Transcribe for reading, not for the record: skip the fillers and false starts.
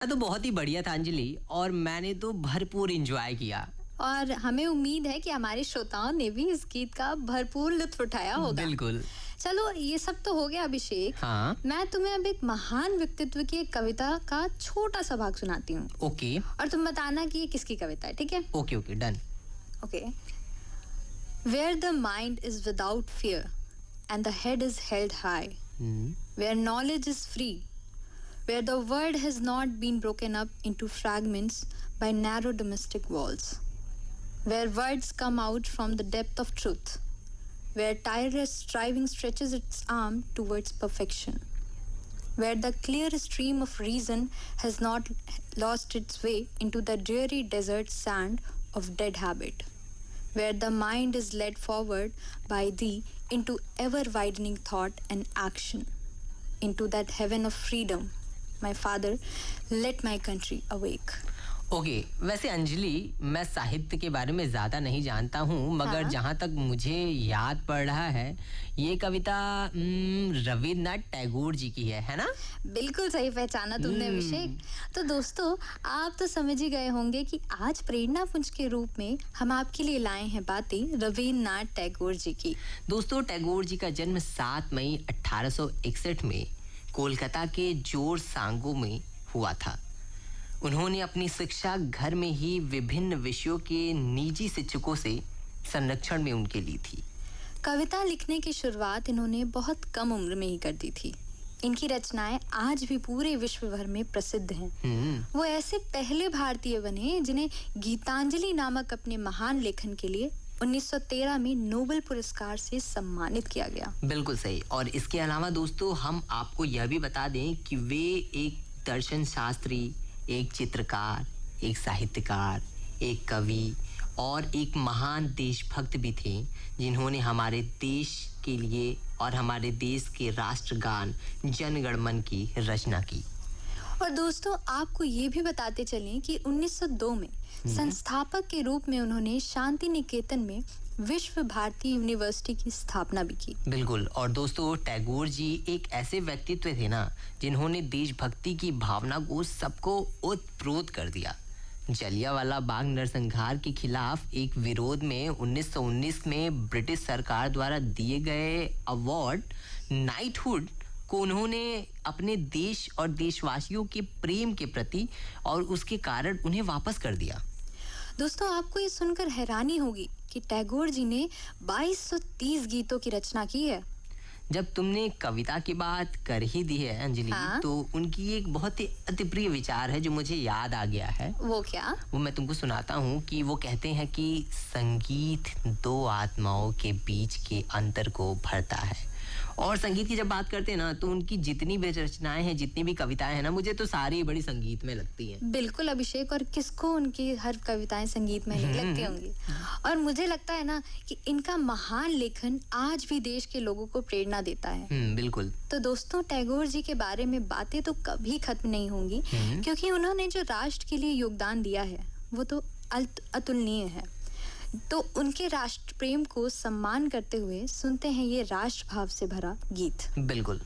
तो बहुत ही बढ़िया था अंजलि, और मैंने तो भरपूर एंजॉय किया। और हमें उम्मीद है कि हमारे श्रोताओं ने भी इस गीत का भरपूर लुत्फ उठाया होगा। बिल्कुल। चलो, ये सब तो हो गया अभिषेक। हाँ। मैं तुम्हें अब एक महान व्यक्तित्व की एक कविता का छोटा सा भाग सुनाती हूँ। ओके। और तुम बताना कि ये किसकी कविता है, ठीक है? Okay okay, done. Okay. Where the mind is without fear and the head is held high, where knowledge is free, where the word has not been broken up into fragments by narrow domestic walls, where words come out from the depth of truth, where tireless striving stretches its arm towards perfection, where the clear stream of reason has not lost its way into the dreary desert sand of dead habit, where the mind is led forward by thee into ever-widening thought and action, into that heaven of freedom. My father, let my country awake. Okay, वैसे अंजलि, मैं साहित्य के बारे में ज़्यादा नहीं जानता हूँ, मगर जहाँ तक मुझे याद पड़ रहा है, ये कविता रविन्द्रनाथ टैगोर जी की है ना? बिल्कुल सही पहचाना तुमने अभिषेक। तो दोस्तों, आप तो समझ ही गए होंगे कि आज प्रेरणा पुंज के रूप में हम आपके लिए लाए हैं बातें रविन्द्रनाथ टैगोर जी की। दोस्तों, टैगोर जी का जन्म 7 मई 1861 में कोलकाता के जोर सांगो में हुआ था। उन्होंने अपनी शिक्षा घर में ही विभिन्न विषयों के निजी शिक्षकों से संरक्षण में उनके ली थी। कविता लिखने की शुरुआत इन्होंने बहुत कम उम्र में ही कर दी थी। इनकी रचनाएं आज भी पूरे विश्व भर में प्रसिद्ध हैं। वो ऐसे पहले भारतीय बने जिन्हें गीतांजलि नामक अपने महान लेखन के लिए 1913 में नोबेल पुरस्कार से सम्मानित किया गया। बिल्कुल सही। और इसके अलावा दोस्तों, हम आपको यह भी बता दें कि वे एक दर्शन शास्त्री, एक चित्रकार, एक साहित्यकार, एक कवि और एक महान देशभक्त भी थे, जिन्होंने हमारे देश के लिए और हमारे देश के राष्ट्रगान जन गण मन की रचना की। और दोस्तों, आपको ये भी बताते चलें कि 1902 में संस्थापक के रूप में उन्होंने शांति निकेतन में विश्व भारती यूनिवर्सिटी की स्थापना भी की। बिल्कुल। और दोस्तों, टैगोर जी एक ऐसे व्यक्तित्व थे ना, जिन्होंने देशभक्ति की भावना को सबको ओतप्रोत कर दिया। जलियांवाला बाग नरसंहार के खिलाफ एक विरोध में 1919 में ब्रिटिश सरकार द्वारा दिए गए अवार्ड नाइटहुड को उन्होंने अपने देश और देशवासियों के प्रेम के प्रति और उसके कारण उन्हें वापस कर दिया। दोस्तों, आपको ये सुनकर हैरानी होगी कि टैगोर जी ने 2230 गीतों की रचना की है। जब तुमने कविता की बात कर ही दी है अंजलि, तो उनकी एक बहुत ही अतिप्रिय विचार है जो मुझे याद आ गया है। वो क्या? वो मैं तुमको सुनाता हूँ कि वो कहते हैं कि संगीत दो आत्माओं के बीच के अंतर को भरता है। और संगीत की जब बात करते हैं ना, तो उनकी जितनी भी रचनाएं हैं, जितनी भी कविताएं हैं ना, मुझे तो सारी बड़ी संगीत में लगती हैं। बिल्कुल अभिषेक, और किसको उनकी हर कविताएं संगीत में नहीं लगती होंगी। और मुझे लगता है ना कि इनका महान लेखन आज भी देश के लोगों को प्रेरणा देता है। बिल्कुल। तो दोस्तों, टैगोर जी के बारे में बातें तो कभी खत्म नहीं होंगी, क्योंकि उन्होंने जो राष्ट्र के लिए योगदान दिया है वो तो अतुलनीय है। तो उनके राष्ट्र प्रेम को सम्मान करते हुए सुनते हैं ये राष्ट्र भाव से भरा गीत। बिल्कुल।